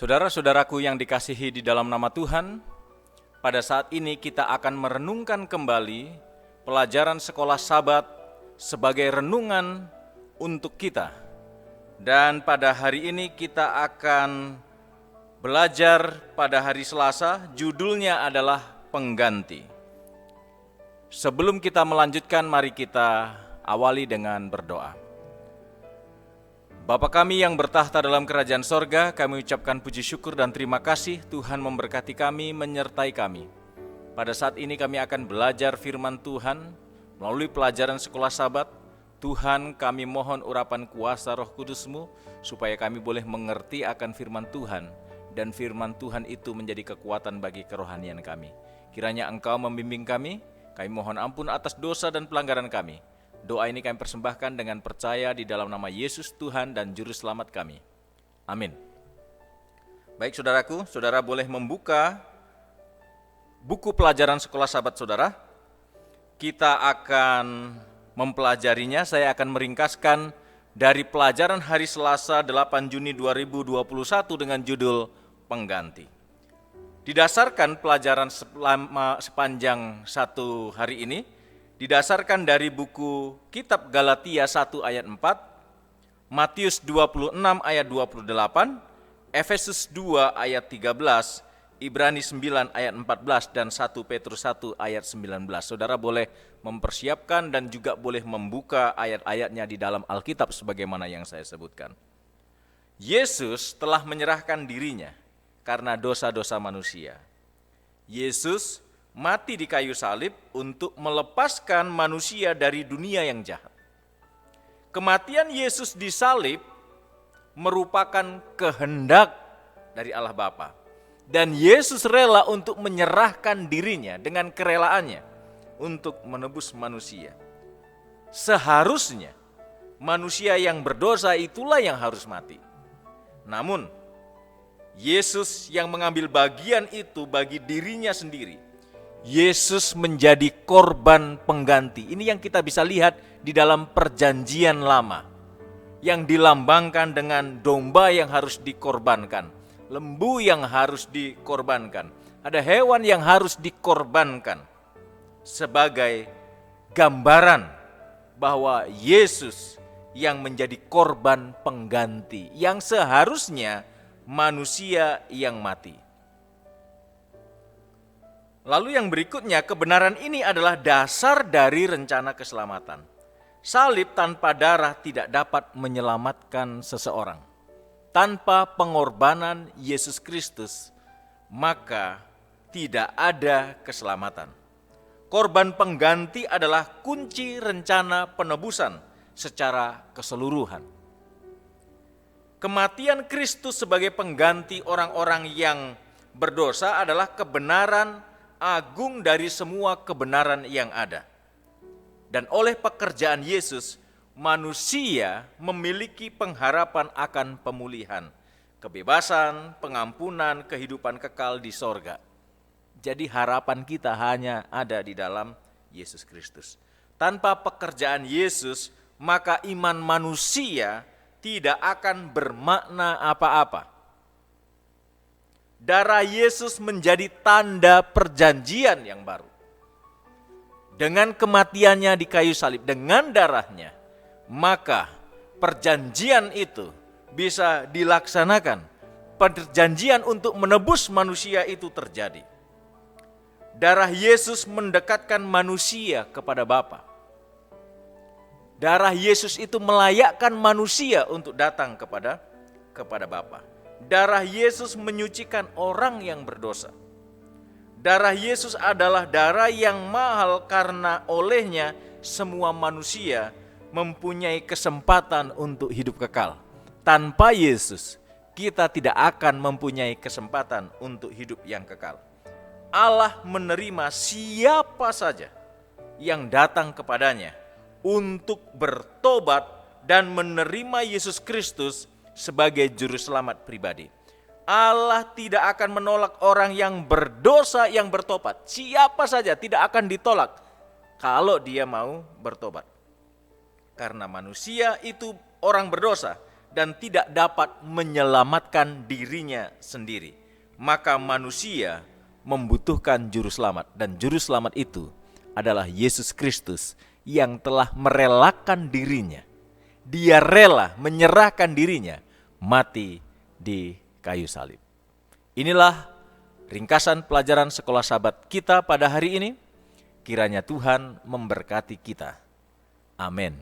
Saudara-saudaraku yang dikasihi di dalam nama Tuhan, pada saat ini kita akan merenungkan kembali pelajaran sekolah Sabat sebagai renungan untuk kita. Dan pada hari ini kita akan belajar pada hari Selasa, judulnya adalah pengganti. Sebelum kita melanjutkan, mari kita awali dengan berdoa. Bapa kami yang bertahta dalam kerajaan sorga, kami ucapkan puji syukur dan terima kasih Tuhan memberkati kami, menyertai kami. Pada saat ini kami akan belajar firman Tuhan melalui pelajaran sekolah Sabat. Tuhan, kami mohon urapan kuasa Roh Kudus-Mu supaya kami boleh mengerti akan firman Tuhan, dan firman Tuhan itu menjadi kekuatan bagi kerohanian kami. Kiranya Engkau membimbing kami mohon ampun atas dosa dan pelanggaran kami. Doa ini kami persembahkan dengan percaya di dalam nama Yesus Tuhan dan Juru Selamat kami. Amin. Baik saudaraku, saudara boleh membuka buku pelajaran sekolah Sabat saudara. Kita akan mempelajarinya, saya akan meringkaskan dari pelajaran hari Selasa 8 Juni 2021 dengan judul Pengganti. Didasarkan pelajaran sepanjang satu hari ini, didasarkan dari buku Kitab Galatia 1 ayat 4, Matius 26 ayat 28, Efesus 2 ayat 13, Ibrani 9 ayat 14, dan 1 Petrus 1 ayat 19. Saudara boleh mempersiapkan dan juga boleh membuka ayat-ayatnya di dalam Alkitab sebagaimana yang saya sebutkan. Yesus telah menyerahkan dirinya karena dosa-dosa manusia. Yesus mati di kayu salib untuk melepaskan manusia dari dunia yang jahat. Kematian Yesus di salib merupakan kehendak dari Allah Bapa. Dan Yesus rela untuk menyerahkan dirinya dengan kerelaannya untuk menebus manusia. Seharusnya manusia yang berdosa itulah yang harus mati. Namun Yesus yang mengambil bagian itu bagi dirinya sendiri. Yesus menjadi korban pengganti. Ini yang kita bisa lihat di dalam perjanjian lama, yang dilambangkan dengan domba yang harus dikorbankan, lembu yang harus dikorbankan, ada hewan yang harus dikorbankan sebagai gambaran bahwa Yesus yang menjadi korban pengganti, yang seharusnya manusia yang mati. Lalu yang berikutnya, kebenaran ini adalah dasar dari rencana keselamatan. Salib tanpa darah tidak dapat menyelamatkan seseorang. Tanpa pengorbanan Yesus Kristus, maka tidak ada keselamatan. Korban pengganti adalah kunci rencana penebusan secara keseluruhan. Kematian Kristus sebagai pengganti orang-orang yang berdosa adalah kebenaran agung dari semua kebenaran yang ada. Dan oleh pekerjaan Yesus, manusia memiliki pengharapan akan pemulihan, kebebasan, pengampunan, kehidupan kekal di sorga. Jadi harapan kita hanya ada di dalam Yesus Kristus. Tanpa pekerjaan Yesus, maka iman manusia tidak akan bermakna apa-apa. Darah Yesus menjadi tanda perjanjian yang baru. Dengan kematiannya di kayu salib, dengan darahnya, maka perjanjian itu bisa dilaksanakan. Perjanjian untuk menebus manusia itu terjadi. Darah Yesus mendekatkan manusia kepada Bapa. Darah Yesus itu melayakkan manusia untuk datang kepada Bapa. Darah Yesus menyucikan orang yang berdosa. Darah Yesus adalah darah yang mahal karena olehnya semua manusia mempunyai kesempatan untuk hidup kekal. Tanpa Yesus, kita tidak akan mempunyai kesempatan untuk hidup yang kekal. Allah menerima siapa saja yang datang kepadanya untuk bertobat dan menerima Yesus Kristus sebagai juru selamat pribadi. Allah tidak akan menolak orang yang berdosa yang bertobat. Siapa saja tidak akan ditolak kalau dia mau bertobat. Karena manusia itu orang berdosa dan tidak dapat menyelamatkan dirinya sendiri. Maka manusia membutuhkan juru selamat, dan juru selamat itu adalah Yesus Kristus yang telah merelakan dirinya. Dia rela menyerahkan dirinya mati di kayu salib. Inilah ringkasan pelajaran sekolah sahabat kita pada hari ini. Kiranya Tuhan memberkati kita. Amin.